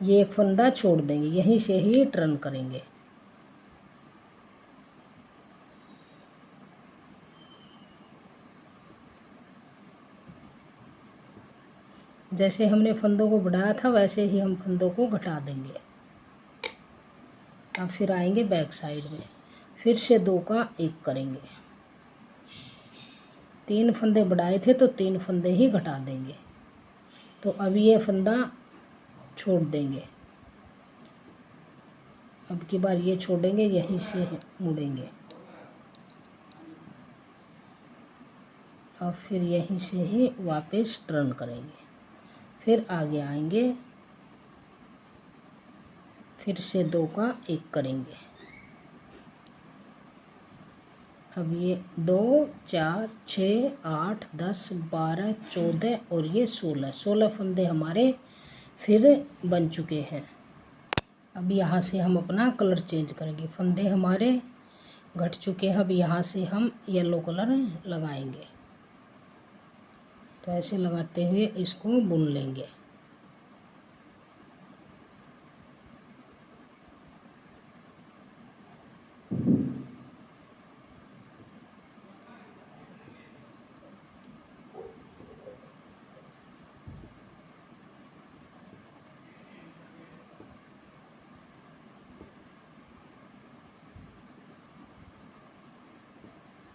ये एक फंदा छोड़ देंगे, यहीं से ही टर्न करेंगे। जैसे हमने फंदों को बढ़ाया था वैसे ही हम फंदों को घटा देंगे। अब फिर आएंगे बैक साइड में, फिर से 2 का 1 करेंगे। 3 फंदे बढ़ाए थे तो 3 फंदे ही घटा देंगे। तो अब ये फंदा छोड़ देंगे, अब की बार ये छोड़ेंगे, यहीं से मुड़ेंगे। अब फिर यहीं से ही वापस टर्न करेंगे। फिर आगे आएंगे, फिर से 2 का 1 करेंगे। अब ये 2 4 6 8 10 12 14 और ये 16 फंदे हमारे फिर बन चुके हैं। अब यहाँ से हम अपना कलर चेंज करेंगे। फंदे हमारे घट चुके हैं, अब यहाँ से हम येलो कलर लगाएंगे। तो ऐसे लगाते हुए इसको बुन लेंगे।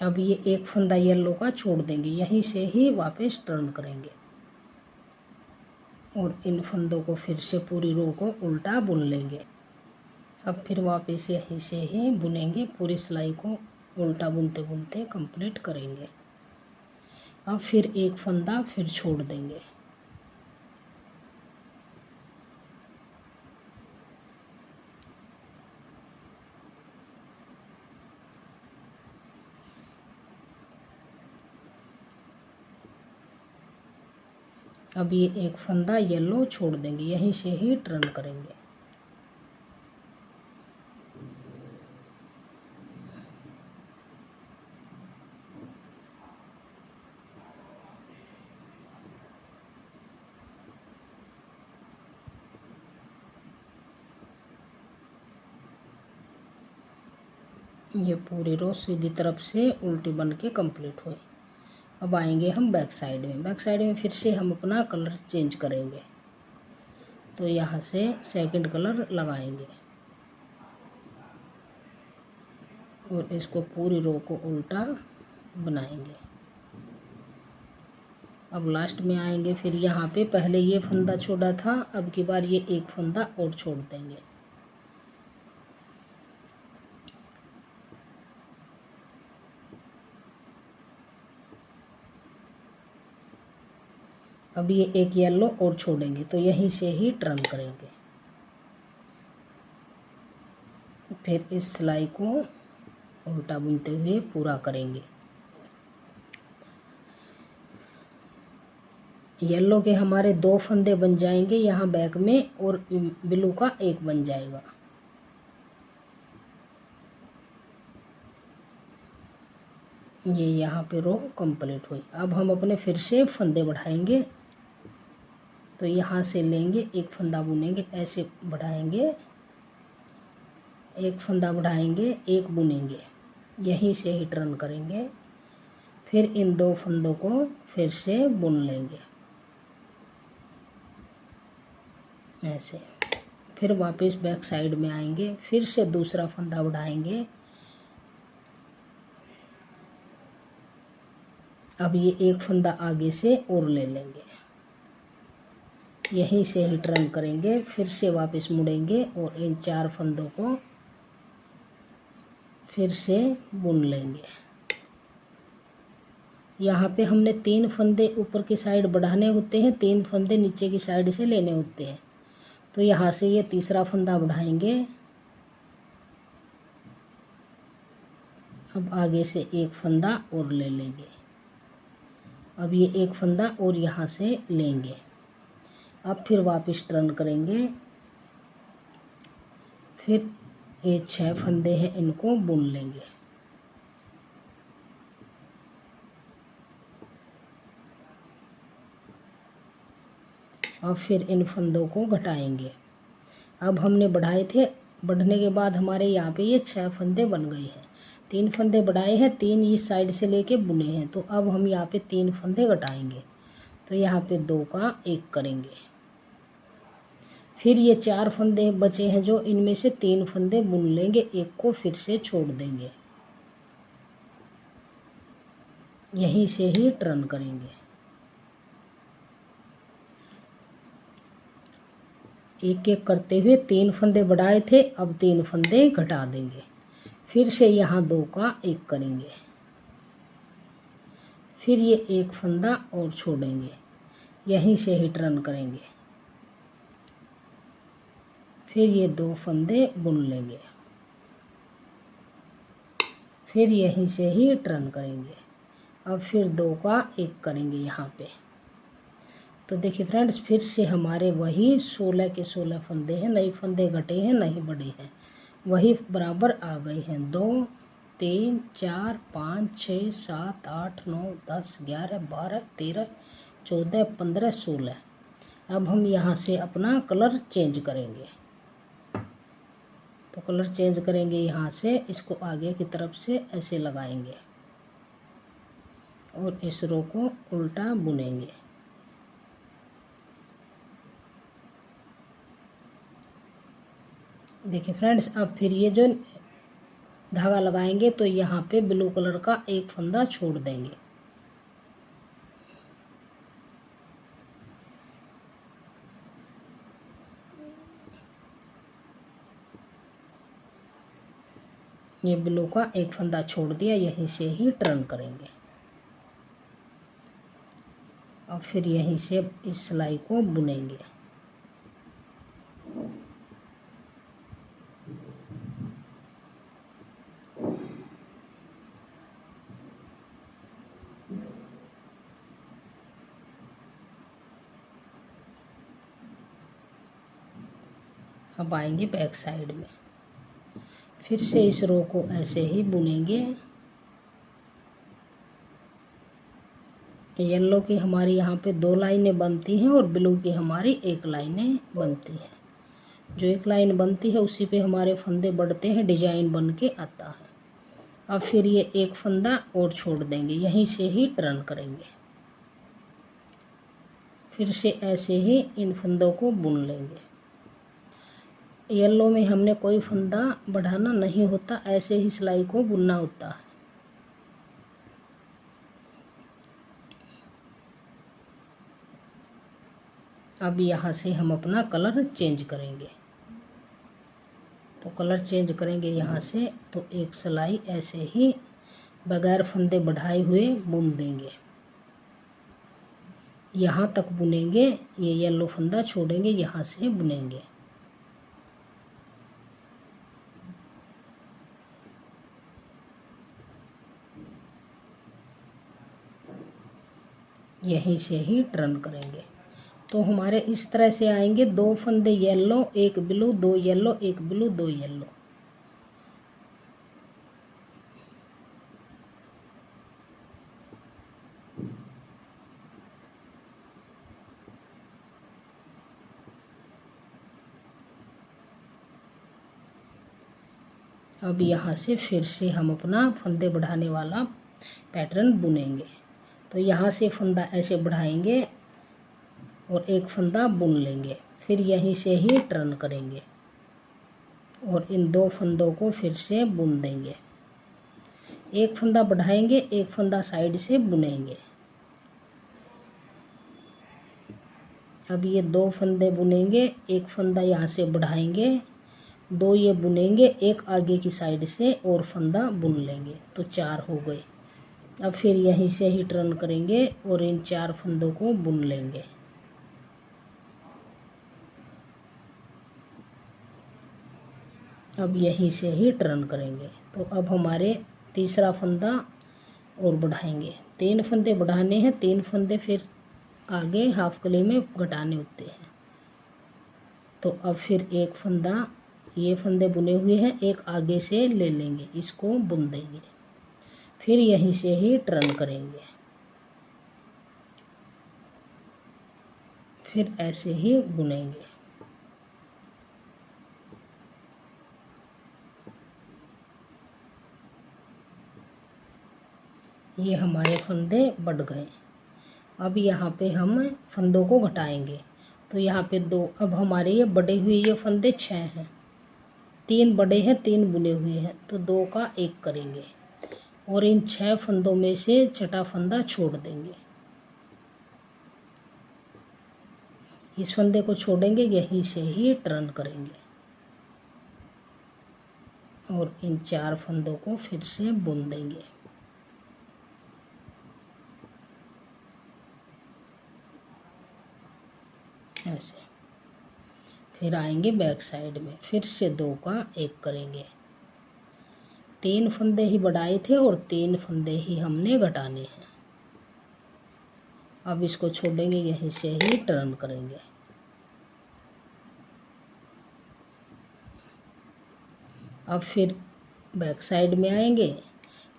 अब ये एक फंदा येलो का छोड़ देंगे, यहीं से ही वापस टर्न करेंगे और इन फंदों को फिर से पूरी रो को उल्टा बुन लेंगे। अब फिर वापस यहीं से ही बुनेंगे, पूरी सिलाई को उल्टा बुनते बुनते कंप्लीट करेंगे। अब फिर एक फंदा फिर छोड़ देंगे। अब ये एक फंदा येलो छोड़ देंगे, यहीं से ही टर्न करेंगे। ये पूरी रो सीधी तरफ से उल्टी बन के कंप्लीट हुई। अब आएंगे हम बैक साइड में। बैक साइड में फिर से हम अपना कलर चेंज करेंगे। तो यहाँ से सेकंड कलर लगाएंगे और इसको पूरी रो को उल्टा बनाएंगे। अब लास्ट में आएंगे, फिर यहाँ पे पहले ये फंदा छोड़ा था, अब की बार ये एक फंदा और छोड़ देंगे। अब ये एक येलो और छोड़ेंगे, तो यहीं से ही टर्न करेंगे। फिर इस सिलाई को उल्टा बुनते हुए पूरा करेंगे। येलो के हमारे 2 फंदे बन जाएंगे यहाँ बैक में और ब्लू का 1 बन जाएगा। ये यहाँ पे रो कंप्लीट हुई। अब हम अपने फिर से फंदे बढ़ाएंगे। तो यहाँ से लेंगे, एक फंदा बुनेंगे, ऐसे बढ़ाएंगे, एक फंदा बढ़ाएंगे, एक बुनेंगे, यहीं से ही टर्न करेंगे। फिर इन 2 फंदों को फिर से बुन लेंगे ऐसे। फिर वापस बैक साइड में आएंगे, फिर से दूसरा फंदा बढ़ाएंगे। अब ये एक फंदा आगे से और ले लेंगे, यहीं से ही टर्न करेंगे। फिर से वापस मुड़ेंगे और इन 4 फंदों को फिर से बुन लेंगे। यहाँ पे हमने 3 फंदे ऊपर की साइड बढ़ाने होते हैं, 3 फंदे नीचे की साइड से लेने होते हैं। तो यहाँ से ये तीसरा फंदा बढ़ाएंगे। अब आगे से एक फंदा और ले लेंगे। अब ये एक फंदा और यहाँ से लेंगे। अब फिर वापस टर्न करेंगे। फिर ये 6 फंदे हैं, इनको बुन लेंगे। और फिर इन फंदों को घटाएंगे। अब हमने बढ़ाए थे, बढ़ने के बाद हमारे यहाँ पे ये 6 फंदे बन गए हैं। 3 फंदे बढ़ाए हैं, 3 इस साइड से लेके बुने हैं। तो अब हम यहाँ पे 3 फंदे घटाएंगे, तो यहाँ पे 2 का 1 करेंगे। फिर ये 4 फंदे बचे हैं जो, इनमें से 3 फंदे बुन लेंगे, 1 को फिर से छोड़ देंगे, यहीं से ही टर्न करेंगे। एक एक करते हुए 3 फंदे बढ़ाए थे, अब 3 फंदे घटा देंगे। फिर से यहाँ 2 का 1 करेंगे, फिर ये 1 फंदा और छोड़ेंगे, यहीं से ही टर्न करेंगे। फिर ये 2 फंदे बुन लेंगे, फिर यहीं से ही टर्न करेंगे। अब फिर 2 का 1 करेंगे यहाँ पे। तो देखिए फ्रेंड्स, फिर से हमारे वही 16 के 16 फंदे हैं, नहीं फंदे घटे हैं नहीं बढ़े हैं, वही बराबर आ गए हैं। 2 3 4 5 6 7 8 9 10 11 12 13 14 15 16। अब हम यहाँ से अपना कलर चेंज करेंगे। तो कलर चेंज करेंगे, यहाँ से इसको आगे की तरफ से ऐसे लगाएंगे और इस रो को उल्टा बुनेंगे। देखिए फ्रेंड्स, अब फिर ये जो धागा लगाएंगे तो यहाँ पे ब्लू कलर का 1 फंदा छोड़ देंगे। ये ब्लू का 1 फंदा छोड़ दिया, यहीं से ही टर्न करेंगे। अब फिर यहीं से इस सिलाई को बुनेंगे। अब आएंगे बैक साइड में, फिर से इस रो को ऐसे ही बुनेंगे। येलो की हमारी यहाँ पे 2 लाइनें बनती हैं और ब्लू की हमारी 1 लाइनें बनती हैं। जो 1 लाइन बनती है उसी पे हमारे फंदे बढ़ते हैं, डिजाइन बन के आता है। अब फिर ये 1 फंदा और छोड़ देंगे, यहीं से ही टर्न करेंगे। फिर से ऐसे ही इन फंदों को बुन लेंगे। येलो में हमने कोई फंदा बढ़ाना नहीं होता, ऐसे ही सिलाई को बुनना होता है। अब यहाँ से हम अपना कलर चेंज करेंगे। तो कलर चेंज करेंगे यहाँ से, तो एक सिलाई ऐसे ही बगैर फंदे बढ़ाए हुए बुन देंगे। यहाँ तक बुनेंगे, ये येलो फंदा छोड़ेंगे, यहाँ से बुनेंगे। यहीं से ही टर्न करेंगे। तो हमारे इस तरह से आएंगे 2 फंदे yellow 1 blue, 2 yellow 1 blue 2 yellow. अब यहाँ से फिर से हम अपना फंदे बढ़ाने वाला पैटर्न बुनेंगे। तो यहाँ से फंदा ऐसे बढ़ाएंगे और 1 फंदा बुन लेंगे, फिर यहीं से ही टर्न करेंगे और इन 2 फंदों को फिर से बुन देंगे। 1 फंदा बढ़ाएंगे, 1 फंदा साइड से बुनेंगे। अब ये 2 फंदे बुनेंगे, 1 फंदा यहाँ से बढ़ाएंगे, 2 ये बुनेंगे, 1 आगे की साइड से और फंदा बुन लेंगे, तो 4 हो गए। अब फिर यहीं से ही टर्न करेंगे और इन 4 फंदों को बुन लेंगे। अब यहीं से ही टर्न करेंगे। तो अब हमारे तीसरा फंदा और बढ़ाएंगे। 3 फंदे बढ़ाने हैं, 3 फंदे फिर आगे हाफ कली में घटाने होते हैं। तो अब फिर 1 फंदा, ये फंदे बुने हुए हैं, 1 आगे से ले लेंगे, इसको बुन देंगे, फिर यहीं से ही टर्न करेंगे, फिर ऐसे ही बुनेंगे। ये हमारे फंदे बढ़ गए। अब यहाँ पे हम फंदों को घटाएंगे। तो यहाँ पे 2, अब हमारे ये बढ़े हुए ये फंदे 6 हैं, 3 बड़े हैं 3 बुने हुए हैं, तो 2 का 1 करेंगे और इन 6 फंदों में से छठा फंदा छोड़ देंगे। इस फंदे को छोड़ेंगे, यहीं से ही टर्न करेंगे और इन 4 फंदों को फिर से बुन देंगे। ऐसे फिर आएंगे बैक साइड में, फिर से 2 का 1 करेंगे। 3 फंदे ही बढ़ाए थे और 3 फंदे ही हमने घटाने हैं। अब इसको छोड़ेंगे, यहीं से ही टर्न करेंगे। अब फिर बैक साइड में आएंगे,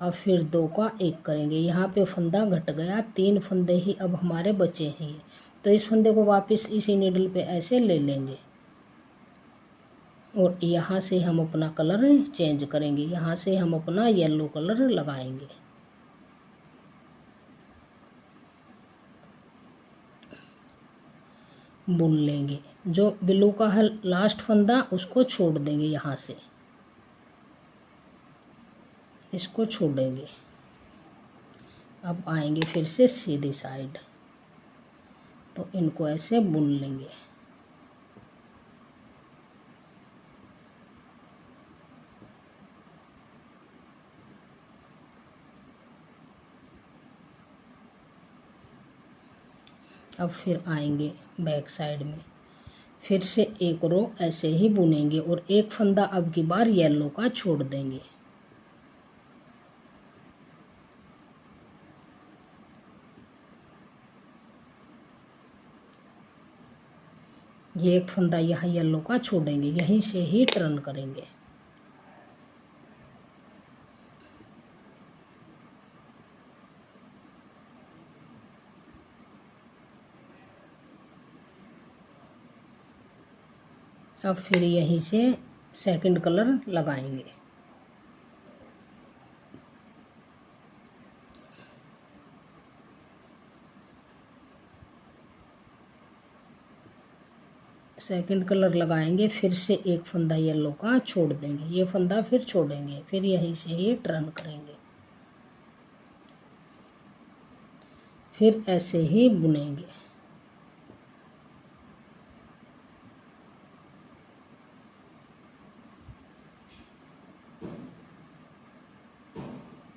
अब फिर 2 का 1 करेंगे। यहाँ पे फंदा घट गया, 3 फंदे ही अब हमारे बचे हैं, तो इस फंदे को वापस इसी नीडल पे ऐसे ले लेंगे और यहाँ से हम अपना कलर चेंज करेंगे। यहाँ से हम अपना येलो कलर लगाएंगे। बुन लेंगे। जो ब्लू का है लास्ट फंदा, उसको छोड़ देंगे, यहाँ से इसको छोड़ेंगे। अब आएंगे फिर से सीधी साइड, तो इनको ऐसे बुन लेंगे। अब फिर आएंगे बैक साइड में, फिर से एक रो ऐसे ही बुनेंगे और एक फंदा अब की बार येलो का छोड़ देंगे। ये एक फंदा यहाँ येलो का छोड़ेंगे, यहीं से ही टर्न करेंगे। अब फिर यहीं से सेकंड कलर लगाएंगे। सेकंड कलर लगाएंगे, फिर से एक फंदा येलो का छोड़ देंगे, ये फंदा फिर छोड़ेंगे, फिर यहीं से ही टर्न करेंगे, फिर ऐसे ही बुनेंगे।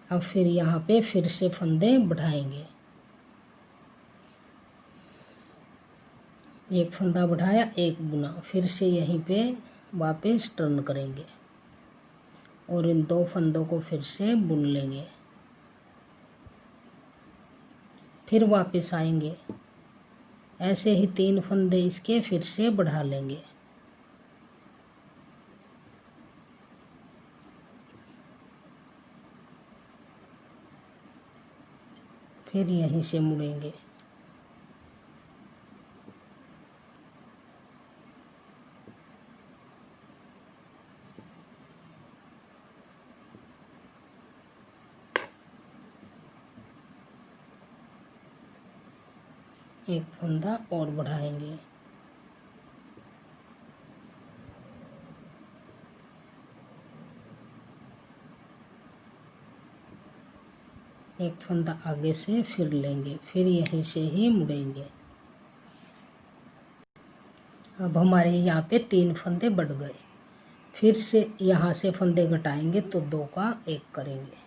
अब फिर यहाँ पे फिर से फंदे बढ़ाएंगे। एक फंदा बढ़ाया, एक बुना, फिर से यहीं पे वापस टर्न करेंगे और इन 2 फंदों को फिर से बुन लेंगे। फिर वापस आएंगे, ऐसे ही 3 फंदे इसके फिर से बढ़ा लेंगे। फिर यहीं से मुड़ेंगे। एक फंदा और बढ़ाएंगे। एक फंदा आगे से फिर लेंगे, फिर यहीं से ही मुड़ेंगे। अब हमारे यहाँ पे 3 फंदे बढ़ गए, फिर से यहाँ से फंदे घटाएंगे तो 2 का 1 करेंगे।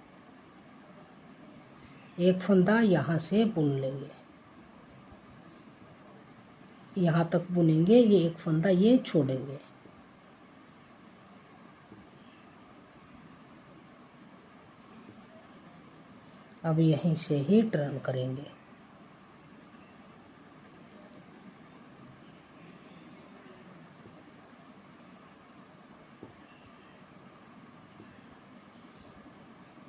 एक फंदा यहाँ से बुन लेंगे, यहाँ तक बुनेंगे, ये एक फंदा ये छोड़ेंगे। अब यहीं से ही टर्न करेंगे।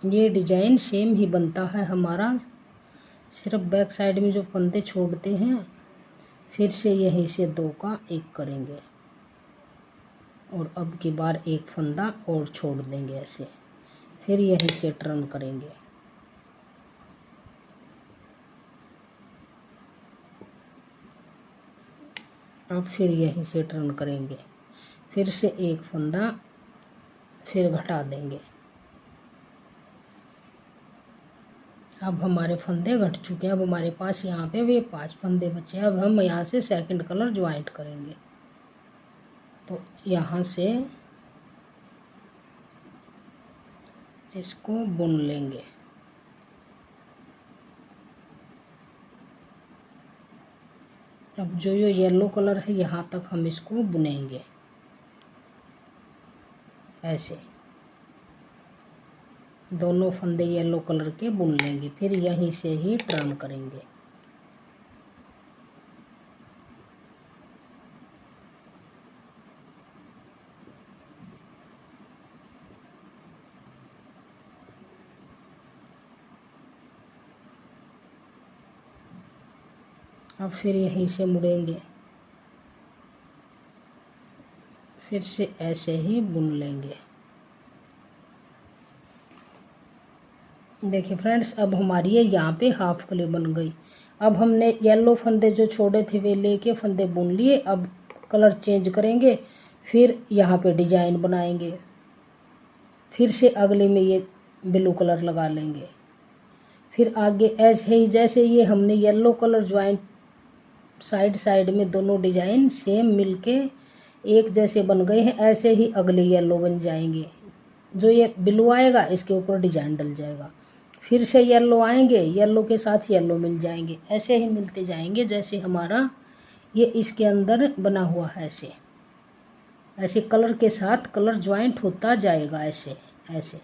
ये डिजाइन सेम ही बनता है हमारा, सिर्फ बैक साइड में जो फंदे छोड़ते हैं, फिर से यहीं से 2 का 1 करेंगे और अब की बार एक फंदा और छोड़ देंगे ऐसे, फिर यहीं से टर्न करेंगे। अब फिर यहीं से टर्न करेंगे, फिर से एक फंदा फिर घटा देंगे। अब हमारे फंदे घट चुके हैं। अब हमारे पास यहाँ पे वे 5 फंदे बचे हैं। अब हम यहाँ से सेकंड कलर ज्वाइंट करेंगे। तो यहाँ से इसको बुन लेंगे। अब जो ये येलो कलर है यहाँ तक हम इसको बुनेंगे ऐसे, दोनों फंदे येलो कलर के बुन लेंगे, फिर यहीं से ही टर्न करेंगे। अब फिर यहीं से मुड़ेंगे, फिर से ऐसे ही बुन लेंगे। देखिए फ्रेंड्स, अब हमारी ये यहाँ पे हाफ कली बन गई। अब हमने येलो फंदे जो छोड़े थे वे लेके फंदे बुन लिए। अब कलर चेंज करेंगे, फिर यहाँ पे डिजाइन बनाएंगे, फिर से अगले में ये ब्लू कलर लगा लेंगे, फिर आगे ऐसे ही जैसे ये हमने yellow colour joint side side में दोनों डिजाइन सेम मिलके एक जैसे बन गए हैं, ऐसे ही अगले येलो बन जाएंगे। जो ये ब्लू आएगा इसके ऊपर डिजाइन डल जाएगा, फिर से येलो आएंगे, येलो के साथ येलो मिल जाएंगे, ऐसे ही मिलते जाएंगे जैसे हमारा ये इसके अंदर बना हुआ है। ऐसे ऐसे कलर के साथ कलर ज्वाइंट होता जाएगा ऐसे ऐसे।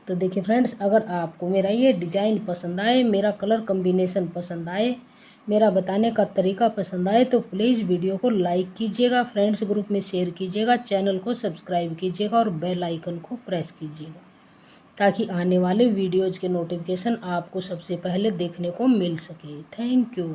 तो देखिए फ्रेंड्स, अगर आपको मेरा ये डिज़ाइन पसंद आए, मेरा कलर कम्बिनेशन पसंद आए, मेरा बताने का तरीका पसंद आए तो प्लीज़ वीडियो को लाइक कीजिएगा, फ्रेंड्स ग्रुप में शेयर कीजिएगा, चैनल को सब्सक्राइब कीजिएगा और बेल आइकन को प्रेस कीजिएगा ताकि आने वाले वीडियोज़ के नोटिफिकेशन आपको सबसे पहले देखने को मिल सके। Thank you.